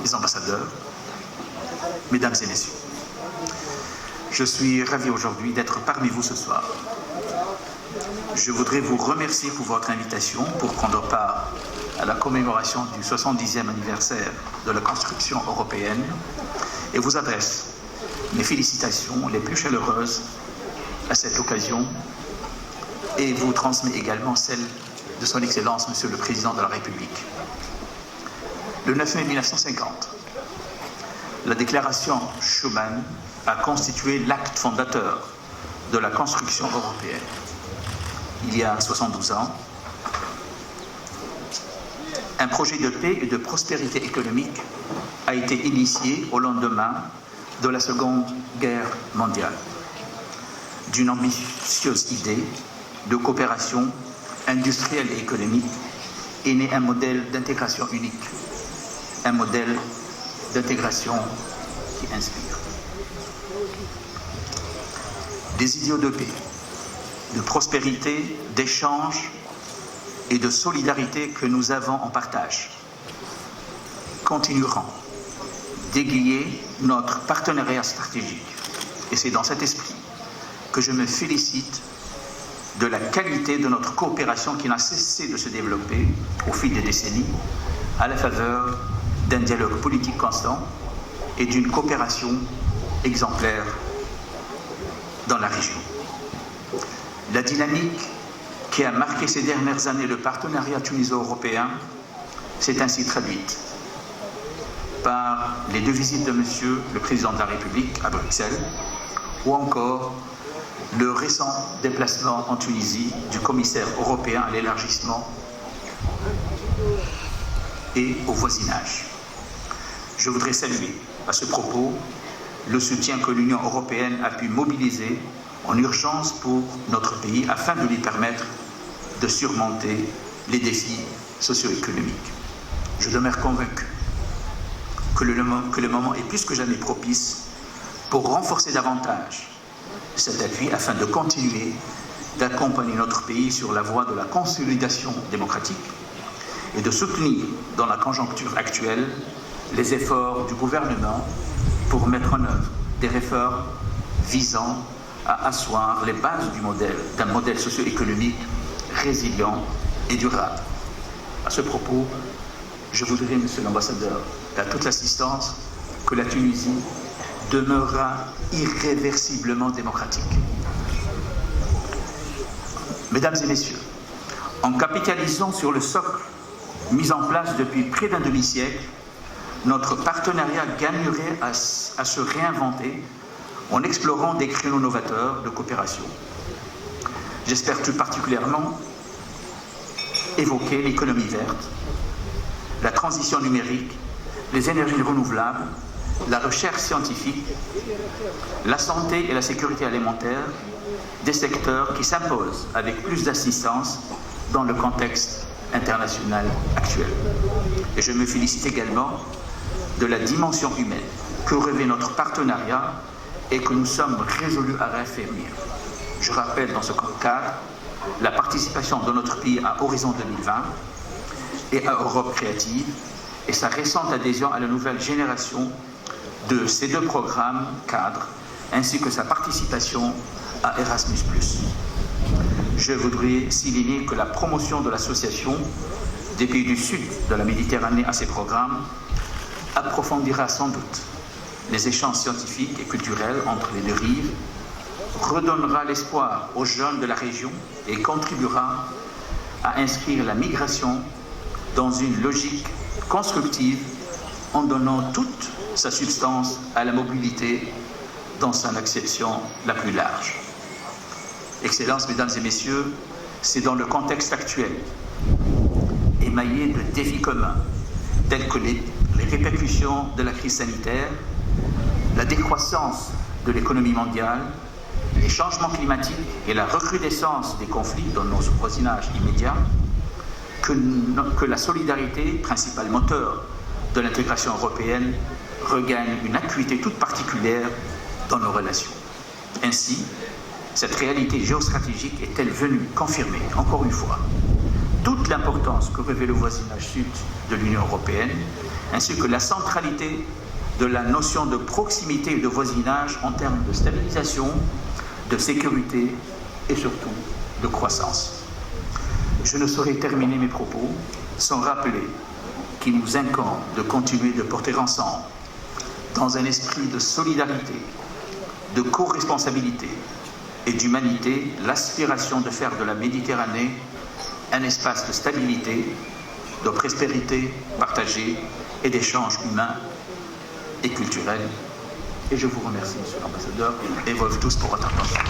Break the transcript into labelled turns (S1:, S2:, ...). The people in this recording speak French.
S1: les ambassadeurs, mesdames et messieurs, je suis ravi aujourd'hui d'être parmi vous ce soir. Je voudrais vous remercier pour votre invitation pour prendre part à la commémoration du 70e anniversaire de la construction européenne et vous adresse mes félicitations les plus chaleureuses à cette occasion et vous transmets également celle de son Excellence, Monsieur le Président de la République. Le 9 mai 1950, la déclaration Schuman a constitué l'acte fondateur de la construction européenne. Il y a 72 ans, un projet de paix et de prospérité économique a été initié au lendemain de la Seconde Guerre mondiale. D'une ambitieuse idée de coopération industrielle et économique est né un modèle d'intégration unique, un modèle d'intégration qui inspire. Des idéaux de paix, de prospérité, d'échange et de solidarité que nous avons en partage continueront d'aiguiller notre partenariat stratégique. Et c'est dans cet esprit que je me félicite de la qualité de notre coopération qui n'a cessé de se développer au fil des décennies à la faveur d'un dialogue politique constant et d'une coopération exemplaire dans la région. La dynamique qui a marqué ces dernières années le partenariat tuniso-européen s'est ainsi traduite par les 2 visites de Monsieur le Président de la République à Bruxelles ou encore le récent déplacement en Tunisie du commissaire européen à l'élargissement et au voisinage. Je voudrais saluer à ce propos le soutien que l'Union européenne a pu mobiliser en urgence pour notre pays afin de lui permettre de surmonter les défis socio-économiques. Je demeure convaincu que le moment est plus que jamais propice pour renforcer davantage cet appui afin de continuer d'accompagner notre pays sur la voie de la consolidation démocratique et de soutenir dans la conjoncture actuelle les efforts du gouvernement pour mettre en œuvre des réformes visant à asseoir les bases d'un modèle socio-économique résilient et durable. À ce propos, je voudrais, Monsieur l'ambassadeur, et à toute l'assistance, que la Tunisie demeurera irréversiblement démocratique. Mesdames et messieurs, en capitalisant sur le socle mis en place depuis près d'un demi-siècle, notre partenariat gagnerait à se réinventer en explorant des créneaux novateurs de coopération. J'espère tout particulièrement évoquer l'économie verte, la transition numérique, les énergies renouvelables, la recherche scientifique, la santé et la sécurité alimentaire, des secteurs qui s'imposent avec plus d'assistance dans le contexte international actuel. Et je me félicite également de la dimension humaine que revêt notre partenariat et que nous sommes résolus à réaffirmer. Je rappelle dans ce cadre la participation de notre pays à Horizon 2020 et à Europe Créative et sa récente adhésion à la nouvelle génération de ces 2 programmes cadres, ainsi que sa participation à Erasmus+. Je voudrais souligner que la promotion de l'association des pays du sud de la Méditerranée à ces programmes approfondira sans doute les échanges scientifiques et culturels entre les 2 rives, redonnera l'espoir aux jeunes de la région et contribuera à inscrire la migration dans une logique constructive en donnant toute sa substance à la mobilité dans son acception la plus large. Excellences, Mesdames et Messieurs, c'est dans le contexte actuel, émaillé de défis communs, tels que les répercussions de la crise sanitaire, la décroissance de l'économie mondiale, les changements climatiques et la recrudescence des conflits dans nos voisinages immédiats, que la solidarité, principal moteur de l'intégration européenne, regagne une acuité toute particulière dans nos relations. Ainsi, cette réalité géostratégique est-elle venue confirmer, encore une fois, toute l'importance que revêt le voisinage sud de l'Union européenne ainsi que la centralité de la notion de proximité et de voisinage en termes de stabilisation, de sécurité et surtout de croissance. Je ne saurais terminer mes propos sans rappeler qu'il nous incombe de continuer de porter ensemble, dans un esprit de solidarité, de co-responsabilité et d'humanité, l'aspiration de faire de la Méditerranée un espace de stabilité, de prospérité partagée et d'échanges humains et culturels. Et je vous remercie, Monsieur l'Ambassadeur, et vous tous pour votre attention.